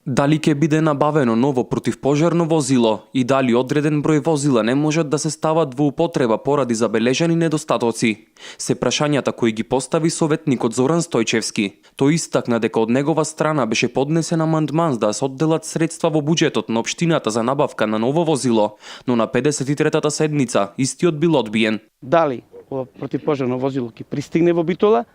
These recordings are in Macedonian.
Дали ќе биде набавено ново противпожарно возило и дали одреден број возила не можат да се стават во употреба поради забележани недостатоци, се прашањата кои ги постави советникот Зоран Стојчевски. Тој истакна дека од негова страна беше поднесен амандман да се одделат средства во буџетот на општината за набавка на ново возило, но на 53-та седница истиот бил одбиен. Дали ова противпожарно возило ќе пристигне во Битола?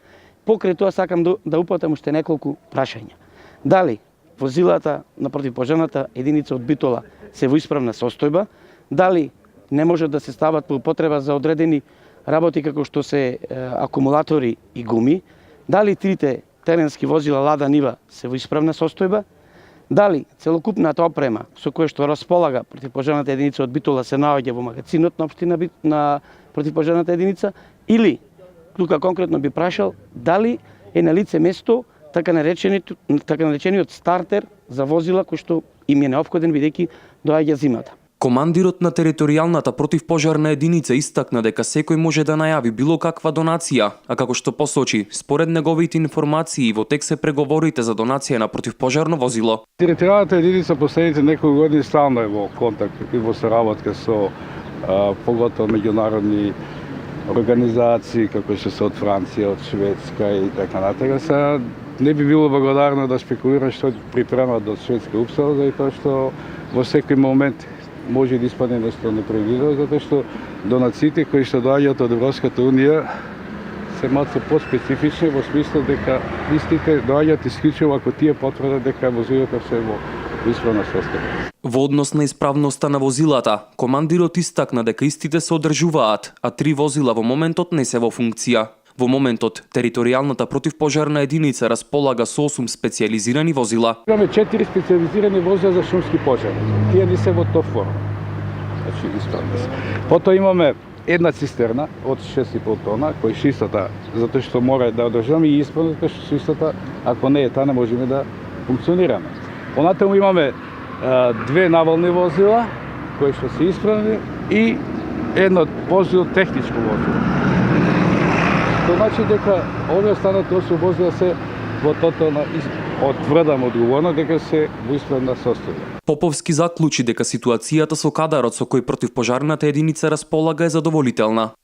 Покрај тоа сакам да упатам уште неколку прашања. Дали возилата на противпожарната единица од Битола се во исправна состојба? Дали не може да се стават во употреба за одредени работи како што се акумулатори и гуми? Дали трите теренски возила Лада Нива се во исправна состојба? Дали целокупната опрема со која што располага противпожарната единица од Битола се наоѓа во магазинот на општина на противпожарната единица? Или, тука конкретно би прашал, дали е на лице место така наречениот стартер за возила кој што им е неопходен бидејќи доаѓа зимата. Командирот на територијалната противпожарна единица истакна дека секој може да најави било каква донација, а како што посочи, според неговите информации во тек се преговорите за донација на противпожарно возило. Територијалната единица последните неколку години стално е во контакт и во соработка со поготово меѓународни организации како што се од Франција, од Шведска и така натаму. Не би било благодарно да спекулира што припремат од шведска Упсала, затоа што во секој момент може да испадне нешто непредвидено, затоа што донациите кои што доаѓаат од Европската унија се малку поспецифични во смисло дека истите доаѓаат исклучиво ако тие потврдат дека возилото се во исправна состојба. Во однос на исправноста на возилата, командирот истакна дека истите се одржуваат, а 3 возила во моментот не се во функција. Во моментот, територијалната противпожарна единица располага со 8 специјализирани возила. Имаме 4 специјализирани возила за шумски пожари. Тие не се во топ форма. Значи, исправни се. Потоа имаме една цистерна од 6,5 тона, кој шистата, затоа што мора да одржаме и исправно, затоа што шистата, ако не е таа, не можеме да функционираме. Понатаму имаме 2 навални возила, кои што се исправни, и едно возило техничко возило. Тоа значи дека овие останати 8 возила се во тотална тврдам одговорно дека се во исправна состојба. Поповски заклучи дека ситуацијата со кадарот со кој противпожарната единица располага е задоволителна.